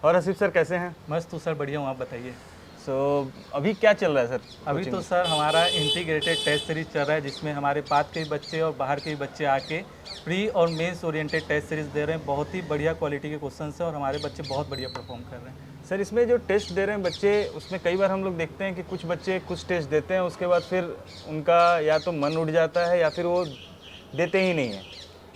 और आसिफ सर कैसे हैं? मस्त हूँ सर, बढ़िया हूँ। आप बताइए। अभी क्या चल रहा है सर? अभी तो सर हमारा इंटीग्रेटेड टेस्ट सीरीज चल रहा है, जिसमें हमारे पास के भी बच्चे और बाहर के भी बच्चे आके प्री और मेंस ओरिएंटेड टेस्ट सीरीज दे रहे हैं। बहुत ही बढ़िया क्वालिटी के क्वेश्चन हैं और हमारे बच्चे बहुत बढ़िया परफॉर्म कर रहे हैं। सर इसमें जो टेस्ट दे रहे हैं बच्चे, उसमें कई बार हम लोग देखते हैं कि कुछ बच्चे कुछ टेस्ट देते हैं, उसके बाद फिर उनका या तो मन उठ जाता है या फिर वो देते ही नहीं है।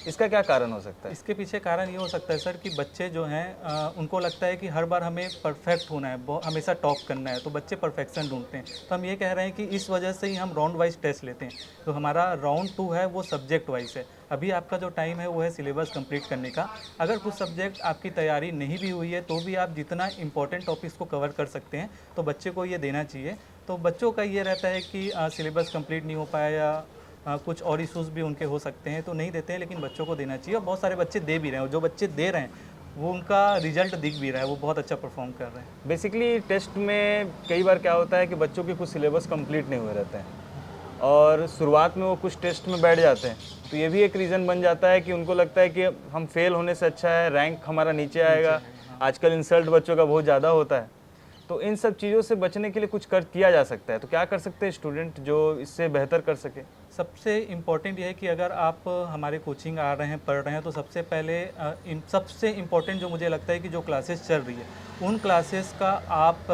इसका क्या कारण हो सकता है? इसके पीछे कारण ये हो सकता है सर कि बच्चे जो हैं उनको लगता है कि हर बार हमें परफेक्ट होना है, हमेशा टॉप करना है, तो बच्चे परफेक्शन ढूंढते हैं। तो हम ये कह रहे हैं कि इस वजह से ही हम राउंड वाइज टेस्ट लेते हैं। तो हमारा राउंड 2 है वो सब्जेक्ट वाइज है। अभी आपका जो टाइम है वो है सिलेबस कंप्लीट करने का। अगर कुछ सब्जेक्ट आपकी तैयारी नहीं भी हुई है तो भी आप जितना इंपॉर्टेंट टॉपिक्स को कवर कर सकते हैं तो बच्चे को ये देना चाहिए। तो बच्चों का ये रहता है कि सिलेबस कंप्लीट नहीं हो पाया या कुछ और इशूज़ भी उनके हो सकते हैं तो नहीं देते हैं, लेकिन बच्चों को देना चाहिए। और बहुत सारे बच्चे दे भी रहे हैं, और जो बच्चे दे रहे हैं वो उनका रिजल्ट दिख भी रहा है, वो बहुत अच्छा परफॉर्म कर रहे हैं। बेसिकली टेस्ट में कई बार क्या होता है कि बच्चों के कुछ सिलेबस कंप्लीट नहीं हुए रहते हैं और शुरुआत में वो कुछ टेस्ट में बैठ जाते हैं, तो ये भी एक रीज़न बन जाता है कि उनको लगता है कि हम फेल होने से अच्छा है रैंक हमारा नीचे आएगा। आजकल इंसल्ट बच्चों का बहुत ज़्यादा होता है, तो इन सब चीज़ों से बचने के लिए कुछ किया जा सकता है। तो क्या कर सकते हैं स्टूडेंट जो इससे बेहतर कर सके? सबसे इम्पॉर्टेंट ये है कि अगर आप हमारे कोचिंग आ रहे हैं, पढ़ रहे हैं, तो सबसे पहले सबसे इम्पॉर्टेंट जो मुझे लगता है कि जो क्लासेस चल रही है उन क्लासेस का आप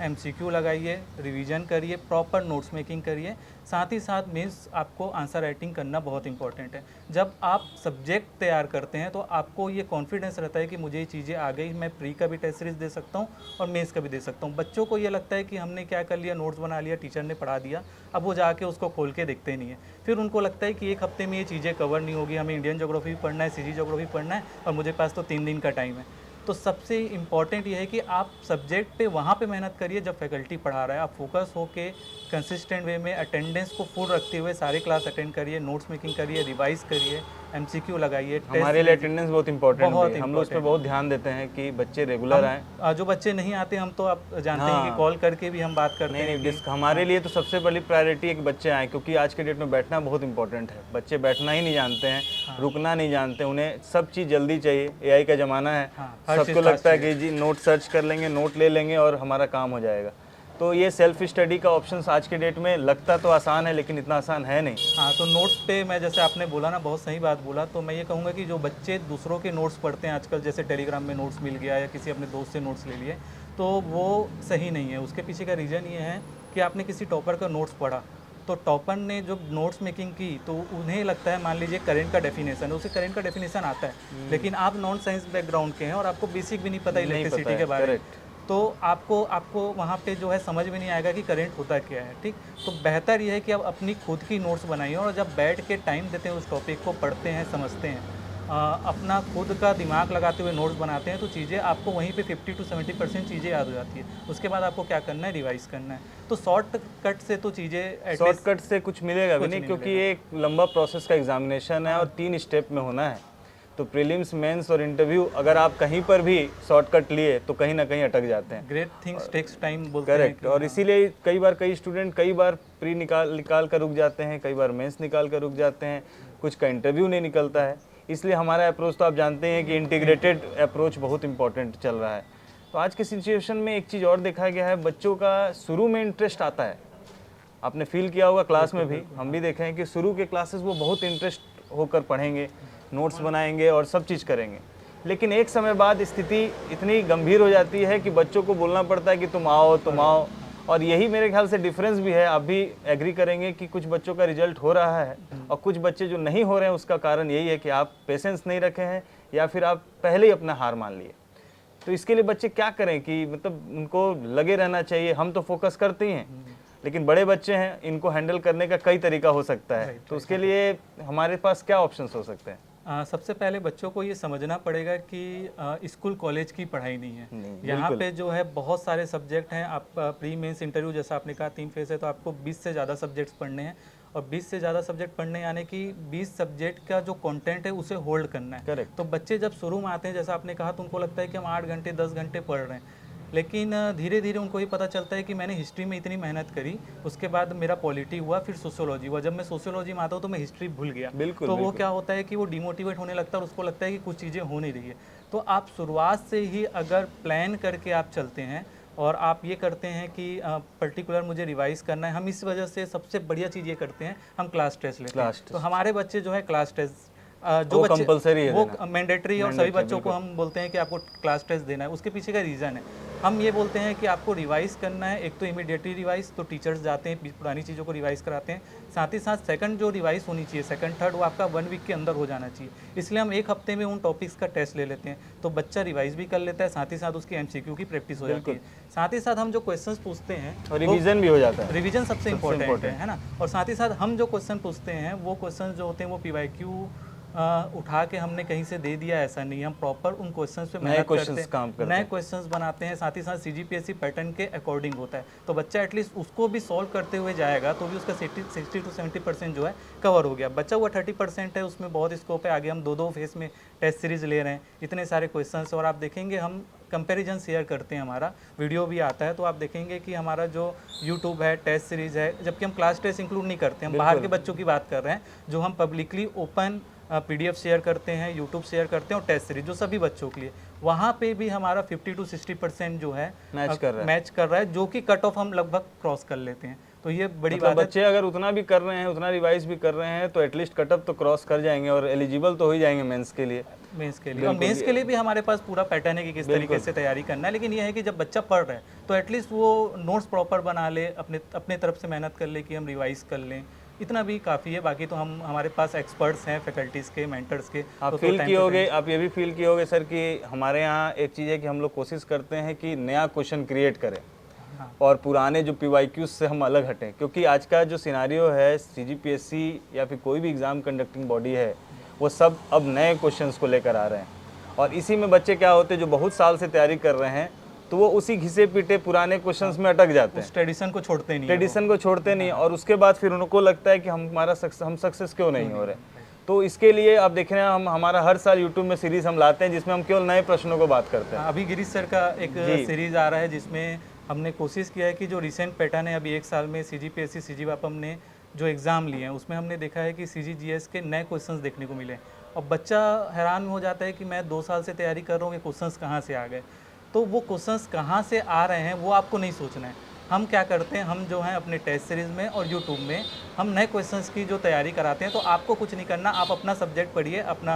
MCQ लगाइए, रिवीजन करिए, प्रॉपर नोट्स मेकिंग करिए। साथ ही साथ मीन्स आपको आंसर राइटिंग करना बहुत इंपॉर्टेंट है। जब आप सब्जेक्ट तैयार करते हैं तो आपको ये कॉन्फिडेंस रहता है कि मुझे ये चीज़ें आ गई, मैं प्री का भी टेस्ट सीरीज दे सकता हूँ और मेंस का भी दे सकता हूँ। बच्चों को ये लगता है कि हमने क्या कर लिया, नोट्स बना लिया, टीचर ने पढ़ा दिया, अब वो जाके उसको खोल के देखते नहीं है। फिर उनको लगता है कि एक हफ्ते में ये चीज़ें कवर नहीं होगी, हमें इंडियन ज्योग्राफी भी पढ़ना है, CG ज्योग्राफी पढ़ना है और मुझे पास तो 3 दिन का टाइम है। तो सबसे इम्पॉर्टेंट ये है कि आप सब्जेक्ट पे वहाँ पे मेहनत करिए जब फैकल्टी पढ़ा रहा है। आप फोकस होके कंसिस्टेंट वे में अटेंडेंस को फुल रखते हुए सारे क्लास अटेंड करिए, नोट्स मेकिंग करिए, रिवाइज करिए, MCQ लगाइए। हमारे लिए अटेंडेंस बहुत इंपॉर्टेंट है, हम लोग उस पर बहुत important ध्यान देते हैं कि बच्चे रेगुलर आएँ। जो बच्चे नहीं आते हम तो आप जानते हैं कि कॉल करके भी हम बात करते हैं। नहीं, हमारे लिए तो सबसे बड़ी प्रायोरिटी है कि बच्चे आएँ, क्योंकि आज के डेट में बैठना बहुत इंपॉर्टेंट है। बच्चे बैठना ही नहीं जानते हैं, रुकना नहीं जानते, उन्हें सब चीज़ जल्दी चाहिए। AI का ज़माना है, सबको लगता है कि जी नोट सर्च कर लेंगे, नोट ले लेंगे और हमारा काम हो जाएगा। तो ये सेल्फ स्टडी का ऑप्शंस आज के डेट में लगता तो आसान है, लेकिन इतना आसान है नहीं। हाँ, तो नोट्स पे मैं जैसे आपने बोला ना, बहुत सही बात बोला। तो मैं ये कहूँगा कि जो बच्चे दूसरों के नोट्स पढ़ते हैं आजकल, जैसे टेलीग्राम में नोट्स मिल गया या किसी अपने दोस्त से नोट्स ले लिए, तो वो सही नहीं है। उसके पीछे का रीज़न ये है कि आपने किसी टॉपर का नोट्स पढ़ा, तो टॉपर ने जो नोट्स मेकिंग की तो उन्हें लगता है, मान लीजिए करंट का डेफिनेशन है, उसे करंट का डेफिनेशन आता है, लेकिन आप नॉन साइंस बैकग्राउंड के हैं और आपको बेसिक भी नहीं पता इलेक्ट्रिसिटी के बारे में, तो आपको वहाँ पे जो है समझ में नहीं आएगा कि करंट होता क्या है। ठीक, तो बेहतर ये है कि आप अपनी खुद की नोट्स बनाइए और जब बैठ के टाइम देते हैं, उस टॉपिक को पढ़ते हैं, समझते हैं, अपना खुद का दिमाग लगाते हुए नोट्स बनाते हैं, तो चीज़ें आपको वहीं पे 50 to 70% चीज़ें याद हो जाती है। उसके बाद आपको क्या करना है, रिवाइज़ करना है। तो शॉर्टकट से तो चीज़ें शॉर्टकट से कुछ मिलेगा भी नहीं, क्योंकि ये एक लंबा प्रोसेस का एग्जामिनेशन है और 3 स्टेप में होना है। तो प्रीलिम्स, मेंस और इंटरव्यू, अगर आप कहीं पर भी शॉर्टकट लिए तो कहीं ना कहीं अटक जाते हैं। ग्रेट थिंग्स टेक्स टाइम बोलते हैं। करेक्ट। और इसीलिए कई स्टूडेंट कई बार प्री निकाल कर रुक जाते हैं, कई बार मेंस निकाल कर रुक जाते हैं, कुछ का इंटरव्यू नहीं निकलता है। इसलिए हमारा अप्रोच तो आप जानते हैं कि इंटीग्रेटेड अप्रोच बहुत इंपॉर्टेंट चल रहा है। तो आज के सिचुएशन में एक चीज़ और देखा गया है, बच्चों का शुरू में इंटरेस्ट आता है। आपने फील किया होगा, क्लास में भी हम भी देखे हैं कि शुरू के क्लासेस वो बहुत इंटरेस्ट होकर पढ़ेंगे, नोट्स बनाएंगे और सब चीज़ करेंगे, लेकिन एक समय बाद स्थिति इतनी गंभीर हो जाती है कि बच्चों को बोलना पड़ता है कि तुम आओ। और यही मेरे ख्याल से डिफरेंस भी है। आप भी एग्री करेंगे कि कुछ बच्चों का रिजल्ट हो रहा है और कुछ बच्चे जो नहीं हो रहे हैं, उसका कारण यही है कि आप पेशेंस नहीं रखे हैं या फिर आप पहले ही अपना हार मान लिए। तो इसके लिए बच्चे क्या करें कि मतलब उनको लगे रहना चाहिए। हम तो फोकस करते ही हैं, लेकिन बड़े बच्चे हैं, इनको हैंडल करने का कई तरीका हो सकता है। तो उसके लिए हमारे पास क्या ऑप्शंस हो सकते हैं? सबसे पहले बच्चों को ये समझना पड़ेगा कि स्कूल कॉलेज की पढ़ाई नहीं है। यहाँ पे जो है बहुत सारे सब्जेक्ट हैं। आप प्री मेंस इंटरव्यू, जैसा आपने कहा 3 फेज है, तो आपको 20 से ज़्यादा सब्जेक्ट्स पढ़ने हैं और 20 से ज़्यादा सब्जेक्ट पढ़ने यानी कि 20 सब्जेक्ट का जो कंटेंट है उसे होल्ड करना है। करेक्ट। तो बच्चे जब शुरू में आते हैं, जैसा आपने कहा, तो उनको लगता है कि हम 8 घंटे 10 घंटे पढ़ रहे हैं, लेकिन धीरे धीरे उनको ये पता चलता है कि मैंने हिस्ट्री में इतनी मेहनत करी, उसके बाद मेरा पॉलिटी हुआ, फिर सोशियोलॉजी हुआ, जब मैं सोशियोलॉजी में आता हूँ तो मैं हिस्ट्री भूल गया। बिल्कुल, तो वो बिल्कुल। क्या होता है कि वो डिमोटिवेट होने लगता है और उसको लगता है कि कुछ चीज़ें हो नहीं रही है। तो आप शुरुआत से ही अगर प्लान करके आप चलते हैं और आप ये करते हैं कि पर्टिकुलर मुझे रिवाइज करना है, हम इस वजह से सबसे बढ़िया चीज़ ये करते हैं, हम क्लास टेस्ट लेते हैं। तो हमारे बच्चे जो है क्लास टेस्ट जो बच्चे कंपलसरी है, वो मैंडेटरी, और सभी बच्चों को हम बोलते हैं कि आपको क्लास टेस्ट देना है। उसके पीछे का रीज़न है, हम ये बोलते हैं कि आपको रिवाइज करना है। एक तो इमीडिएटली रिवाइज, तो टीचर्स जाते हैं पुरानी चीज़ों को रिवाइज कराते हैं, साथ ही साथ सेकंड जो रिवाइज होनी चाहिए, सेकंड थर्ड, वो आपका 1 वीक के अंदर हो जाना चाहिए। इसलिए हम एक हफ्ते में उन टॉपिक्स का टेस्ट ले लेते हैं, तो बच्चा रिवाइज भी कर लेता है, साथ ही साथ उसकी MCQ की प्रैक्टिस हो जाती है। साथ ही साथ हम जो क्वेश्चंस पूछते हैं और रिवीजन भी हो जाता है। रिवीजन सबसे इम्पोर्टेंट है ना। और साथ ही साथ हम जो क्वेश्चन पूछते हैं वो क्वेश्चन जो होते हैं वो PYQ उठा के हमने कहीं से दे दिया, ऐसा नहीं। हम प्रॉपर उन क्वेश्चंस पे मेहनत करते हैं, नए क्वेश्चंस बनाते हैं, साथ ही साथ CGPSC पैटर्न के अकॉर्डिंग होता है। तो बच्चा एटलीस्ट उसको भी सॉल्व करते हुए जाएगा तो भी उसका 60 to 70% जो है कवर हो गया। बच्चा हुआ 30% है, उसमें बहुत स्कोप है आगे। हम 2-2 फेस में टेस्ट सीरीज ले रहे हैं, इतने सारे क्वेश्चंस। और आप देखेंगे हम कंपैरिजन शेयर करते हैं, हमारा वीडियो भी आता है, तो आप देखेंगे कि हमारा जो यूट्यूब है, टेस्ट सीरीज है, जबकि हम क्लास टेस्ट इंक्लूड नहीं करते, हम बाहर के बच्चों की बात कर रहे हैं, जो हम पब्लिकली ओपन PDF शेयर करते हैं, यूट्यूब शेयर करते हैं, और टेस्ट सीरीज जो सभी बच्चों के लिए, वहाँ पे भी हमारा 50 to 60% जो है मैच कर रहा है, जो कि कट ऑफ हम लगभग क्रॉस कर लेते हैं। तो ये बड़ी बात है। बच्चे अगर उतना भी कर रहे हैं, उतना रिवाइज भी कर रहे हैं, तो एटलीस्ट कट ऑफ तो क्रॉस कर जाएंगे और एलिजिबल तो हो ही जाएंगे मेंस के लिए। और मेंस के लिए भी हमारे पास पूरा पैटर्न है कि किस तरीके से तैयारी करना है। लेकिन ये है कि जब बच्चा पढ़ रहा है तो एटलीस्ट वो नोट्स प्रॉपर बना ले, अपने तरफ से मेहनत कर ले कि हम रिवाइज कर लें, इतना भी काफ़ी है। बाकी तो हम हमारे पास एक्सपर्ट्स हैं, फैकल्टीज़ के, मेंटर्स के। आप फील किए आप ये भी फील किए होगे सर कि हमारे यहाँ एक चीज़ है कि हम लोग कोशिश करते हैं कि नया क्वेश्चन क्रिएट करें और पुराने जो PYQs से हम अलग हटें, क्योंकि आज का जो सिनारियो है CGPSC या फिर कोई भी एग्ज़ाम कंडक्टिंग बॉडी है, वो सब अब नए क्वेश्चंस को लेकर आ रहे हैं। और इसी में बच्चे क्या होते हैं जो बहुत साल से तैयारी कर रहे हैं, तो वो उसी घिसे पीटे पुराने क्वेश्चंस में अटक जाते हैं, ट्रेडिशन को छोड़ते नहीं, और उसके बाद फिर उनको लगता है कि हम सक्सेस क्यों नहीं हो रहे। तो इसके लिए आप देख रहे हैं हम हमारा हर साल यूट्यूब में सीरीज हम लाते हैं जिसमें हम केवल नए प्रश्नों को बात करते हैं। अभी गिरीश सर का एक सीरीज आ रहा है जिसमें हमने कोशिश किया है कि जो रिसेंट पैटर्न है, अभी 1 साल में CGPSC CGWAPM ने जो एग्ज़ाम लिए हैं उसमें हमने देखा है कि CGGS के नए क्वेश्चंस देखने को मिले, और बच्चा हैरान हो जाता है कि मैं 2 साल से तैयारी कर रहा हूँ, ये क्वेश्चंस कहाँ से आ गए। तो वो क्वेश्चंस कहाँ से आ रहे हैं वो आपको नहीं सोचना है। हम क्या करते हैं, हम जो हैं अपने टेस्ट सीरीज़ में और यूट्यूब में हम नए क्वेश्चंस की जो तैयारी कराते हैं। तो आपको कुछ नहीं करना, आप अपना सब्जेक्ट पढ़िए, अपना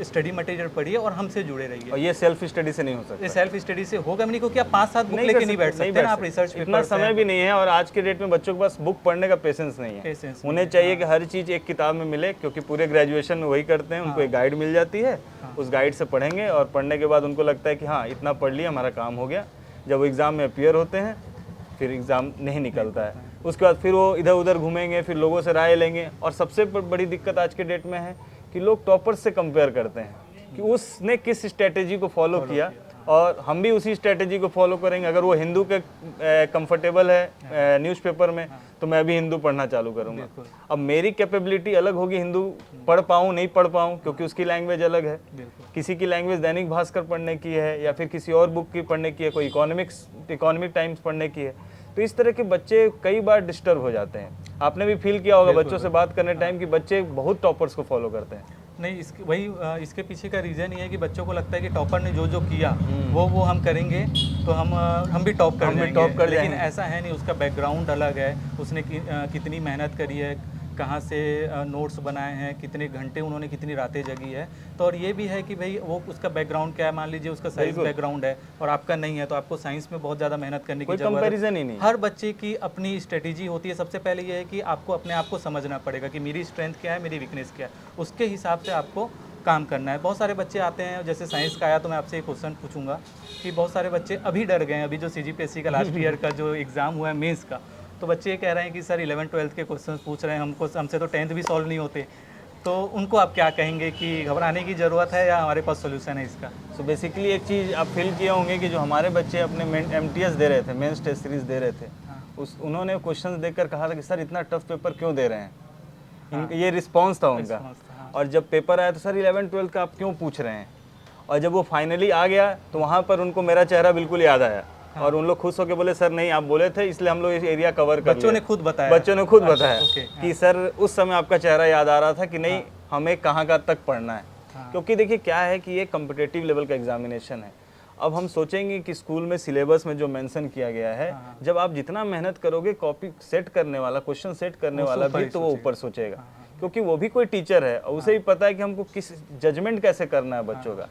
स्टडी मटेरियल पढ़िए और हमसे जुड़े रहिए। और ये सेल्फ स्टडी से नहीं हो सकता। ये सेल्फ स्टडी से होगा नहीं, क्योंकि आप 5-7 बुक लेके नहीं बैठ सकते ना, आप रिसर्च पेपर, इतना समय भी नहीं है, और आज के डेट में बच्चों के पास बुक पढ़ने का पेशेंस नहीं है। उन्हें चाहिए कि हर चीज़ एक किताब में मिले, क्योंकि पूरे ग्रेजुएशन में वही करते हैं, उनको एक गाइड मिल जाती है, उस गाइड से पढ़ेंगे और पढ़ने के बाद उनको लगता है कि हाँ इतना पढ़ लिया, हमारा काम हो गया। जब वो एग्ज़ाम में अपीयर होते हैं फिर एग्ज़ाम नहीं निकलता है, उसके बाद फिर वो इधर उधर घूमेंगे, फिर लोगों से राय लेंगे। और सबसे बड़ी दिक्कत आज के डेट में है कि लोग टॉपर्स से कंपेयर करते हैं कि उसने किस स्ट्रेटेजी को फॉलो किया और हम भी उसी स्ट्रेटेजी को फॉलो करेंगे। अगर वो हिंदू के कंफर्टेबल है न्यूज़पेपर में, तो मैं भी हिंदू पढ़ना चालू करूँगा। अब मेरी कैपेबिलिटी अलग होगी, हिंदू पढ़ पाऊँ नहीं पढ़ पाऊँ, क्योंकि उसकी लैंग्वेज अलग है। किसी की लैंग्वेज दैनिक भास्कर पढ़ने की है, या फिर किसी और बुक की पढ़ने की है, कोई इकोनॉमिक टाइम्स पढ़ने की है। तो इस तरह के बच्चे कई बार डिस्टर्ब हो जाते हैं। आपने भी फील किया होगा बच्चों से बात करने टाइम कि बच्चे बहुत टॉपर्स को फॉलो करते हैं। नहीं, इसके पीछे का रीज़न ये है कि बच्चों को लगता है कि टॉपर ने जो किया वो हम करेंगे तो हम भी टॉप कर जाएंगे। लेकिन ऐसा है नहीं, उसका बैकग्राउंड अलग है, उसने कितनी मेहनत करी है, कहाँ से नोट्स बनाए हैं, कितने घंटे उन्होंने, कितनी रातें जगी है। तो और ये भी है कि भाई वो उसका बैकग्राउंड क्या है, मान लीजिए उसका साइंस बैकग्राउंड है और आपका नहीं है, तो आपको साइंस में बहुत ज़्यादा मेहनत करने की जरूरत है। हर बच्चे की अपनी स्ट्रेटेजी होती है। सबसे पहले ये है कि आपको अपने आप को समझना पड़ेगा कि मेरी स्ट्रेंथ क्या है, मेरी वीकनेस क्या है, उसके हिसाब से आपको काम करना है। बहुत सारे बच्चे आते हैं, जैसे साइंस का आया तो मैं आपसे एक क्वेश्चन पूछूंगा कि बहुत सारे बच्चे अभी डर गए हैं, अभी जो CGPSC का लास्ट ईयर का जो एग्ज़ाम हुआ है मेंस का, तो बच्चे ये कह रहे हैं कि सर 11th-12th के क्वेश्चंस पूछ रहे हैं, हमसे तो 10th भी सॉल्व नहीं होते। तो उनको आप क्या कहेंगे कि घबराने की ज़रूरत है या हमारे पास सोल्यूशन है इसका? सो बेसिकली एक चीज़ आप फील किए होंगे कि जो हमारे बच्चे अपने MTS दे रहे थे, मेंस टेस्ट सीरीज दे रहे थे, उन्होंने क्वेश्चंस देखकर कहा था कि सर इतना टफ पेपर क्यों दे रहे हैं। ये रिस्पॉन्स था उनका। और जब पेपर आया तो सर 11th-12th का आप क्यों पूछ रहे हैं। और जब वो फाइनली आ गया तो वहाँ पर उनको मेरा चेहरा बिल्कुल याद आया और उन लोग खुश होकर बोले सर नहीं आप बोले थे इसलिए हम लोग इस एरिया कवर कर बच्चों लिए। ने खुद बताया। बच्चों ने खुद बताया ओके, कि सर उस समय आपका चेहरा याद आ रहा था कि नहीं हमें कहाँ का तक पढ़ना है। क्योंकि देखिए क्या है कि ये कम्पिटेटिव लेवल का एग्जामिनेशन है। अब हम सोचेंगे कि स्कूल में सिलेबस में जो मेंशन किया गया है, जब आप जितना मेहनत करोगे कॉपी सेट करने वाला, क्वेश्चन सेट करने वाला भी तो वो ऊपर सोचेगा, क्योंकि वो भी कोई टीचर है और उसे भी पता है कि हमको किस जजमेंट कैसे करना है बच्चों का।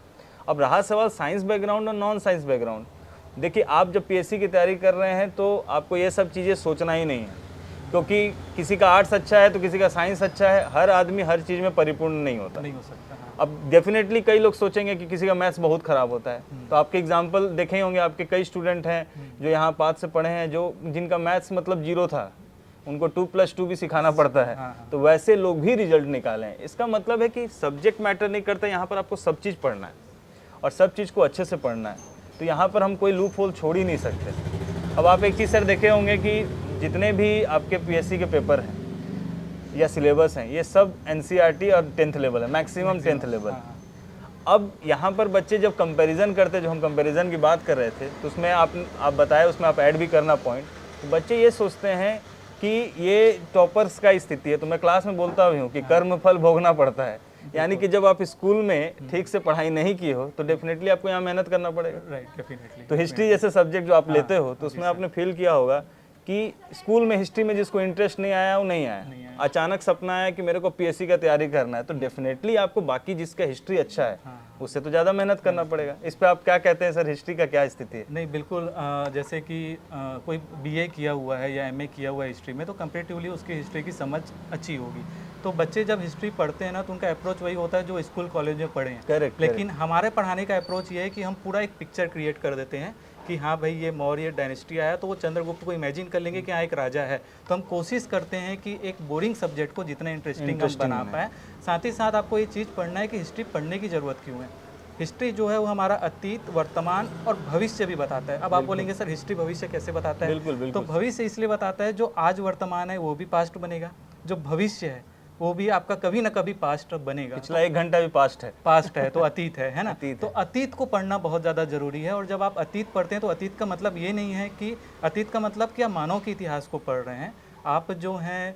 अब रहा सवाल साइंस बैकग्राउंड और नॉन साइंस बैकग्राउंड, देखिए आप जब पीएससी की तैयारी कर रहे हैं तो आपको ये सब चीज़ें सोचना ही नहीं है, क्योंकि किसी का आर्ट्स अच्छा है तो किसी का साइंस अच्छा है, हर आदमी हर चीज़ में परिपूर्ण नहीं होता। नहीं हो सकता। अब डेफिनेटली कई लोग सोचेंगे कि किसी का मैथ्स बहुत खराब होता है, तो आपके एग्जाम्पल देखे होंगे, आपके कई स्टूडेंट हैं जो यहाँ 5 से पढ़े हैं जो जिनका मैथ्स मतलब 0 था, उनको 2+2 भी सिखाना पड़ता है, तो वैसे लोग भी रिजल्ट निकाले हैं। इसका मतलब है कि सब्जेक्ट मैटर नहीं करता, यहाँ पर आपको सब चीज़ पढ़ना है और सब चीज़ को अच्छे से पढ़ना है, तो यहाँ पर हम कोई लूप होल छोड़ ही नहीं सकते। अब आप एक चीज़ सर देखे होंगे कि जितने भी आपके पीएससी के पेपर हैं या सिलेबस हैं, ये सब एनसीईआरटी और 10th लेवल है, मैक्सिमम 10th लेवल। अब यहाँ पर बच्चे जब कंपैरिजन करते, जो हम कंपैरिजन की बात कर रहे थे, तो उसमें आप बताए, उसमें आप ऐड भी करना पॉइंट, तो बच्चे ये सोचते हैं कि ये टॉपर्स का स्थिति है। तो मैं क्लास में बोलता भी हूँ कि कर्म फल भोगना पड़ता है, यानी कि जब आप स्कूल में ठीक से पढ़ाई नहीं की हो तो डेफिनेटली आपको यहाँ मेहनत करना पड़ेगा। Right, definitely. तो हिस्ट्री जैसे सब्जेक्ट जो आप लेते हो तो उसमें आपने फील किया होगा कि स्कूल में हिस्ट्री में जिसको इंटरेस्ट नहीं आया वो नहीं आया, अचानक सपना आया कि मेरे को पीएससी का तैयारी करना है, तो डेफिनेटली आपको बाकी जिसका हिस्ट्री अच्छा है उससे तो ज़्यादा मेहनत करना पड़ेगा। इस पे आप क्या कहते हैं सर, हिस्ट्री का क्या स्थिति है? नहीं, बिल्कुल। जैसे कि कोई बीए किया हुआ है या एमए किया हुआ है हिस्ट्री में, तो कंपेरेटिवली उसकी हिस्ट्री की समझ अच्छी होगी। तो बच्चे जब हिस्ट्री पढ़ते हैं ना तो उनका अप्रोच वही होता है जो स्कूल कॉलेज में पढ़े हैं। करेक्ट। लेकिन हमारे पढ़ाने का अप्रोच ये है कि हम पूरा एक पिक्चर क्रिएट कर देते हैं कि हाँ भाई ये मौर्य डायनेस्टी आया तो वो चंद्रगुप्त को इमेजिन कर लेंगे कि हाँ एक राजा है। तो हम कोशिश करते हैं कि एक बोरिंग सब्जेक्ट को जितना इंटरेस्टिंग हम बना पाए। साथ ही साथ आपको ये चीज़ पढ़ना है कि हिस्ट्री पढ़ने की ज़रूरत क्यों है। हिस्ट्री जो है वो हमारा अतीत, वर्तमान और भविष्य भी बताता है। अब आप बोलेंगे सर हिस्ट्री भविष्य कैसे बताता है? बिल्कुल बिल्कुल। तो भविष्य इसलिए बताता है, जो आज वर्तमान है वो भी पास्ट बनेगा, जो भविष्य है वो भी आपका कभी ना कभी पास्ट बनेगा। पिछला 1 घंटा भी पास्ट है तो अतीत है ना? तो अतीत को पढ़ना बहुत ज़्यादा ज़रूरी है। और जब आप अतीत पढ़ते हैं तो अतीत का मतलब ये नहीं है कि अतीत का मतलब कि आप मानव के इतिहास को पढ़ रहे हैं। आप जो हैं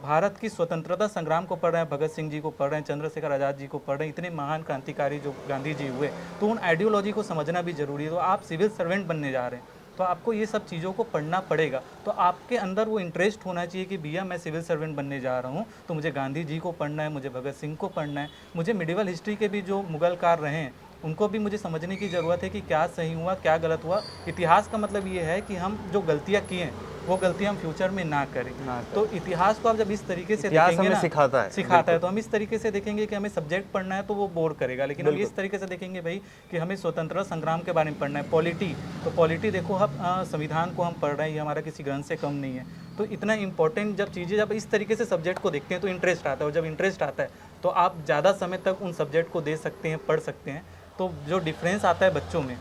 भारत की स्वतंत्रता संग्राम को पढ़ रहे हैं, भगत सिंह जी को पढ़ रहे हैं, चंद्रशेखर आज़ाद जी को पढ़ रहे हैं, इतने महान क्रांतिकारी जो गांधी जी हुए, तो उन आइडियोलॉजी को समझना भी ज़रूरी है। तो आप सिविल सर्वेंट बनने जा रहे हैं तो आपको ये सब चीज़ों को पढ़ना पड़ेगा। तो आपके अंदर वो इंटरेस्ट होना चाहिए कि भैया मैं सिविल सर्वेंट बनने जा रहा हूँ तो मुझे गांधी जी को पढ़ना है, मुझे भगत सिंह को पढ़ना है, मुझे मिडिवल हिस्ट्री के भी जो मुगल कार रहे हैं उनको भी मुझे समझने की ज़रूरत है कि क्या सही हुआ क्या गलत हुआ। इतिहास का मतलब ये है कि हम जो गलतियाँ किए हैं वो गलतियाँ हम फ्यूचर में ना करें। तो इतिहास को आप जब इस तरीके से देखेंगे ना, सिखाता है तो हम इस तरीके से देखेंगे कि हमें सब्जेक्ट पढ़ना है तो वो बोर करेगा। लेकिन हम इस तरीके से देखेंगे भाई कि हमें स्वतंत्रता संग्राम के बारे में पढ़ना है, पॉलिटी, तो पॉलिटी देखो हम संविधान को हम पढ़ रहे हैं, ये हमारा किसी ग्रंथ से कम नहीं है। तो इतना इंपॉर्टेंट जब चीज़ें जब इस तरीके से सब्जेक्ट को देखते हैं तो इंटरेस्ट आता है, और जब इंटरेस्ट आता है तो आप ज़्यादा समय तक उन सब्जेक्ट को दे सकते हैं, पढ़ सकते हैं। तो जो डिफरेंस आता है बच्चों में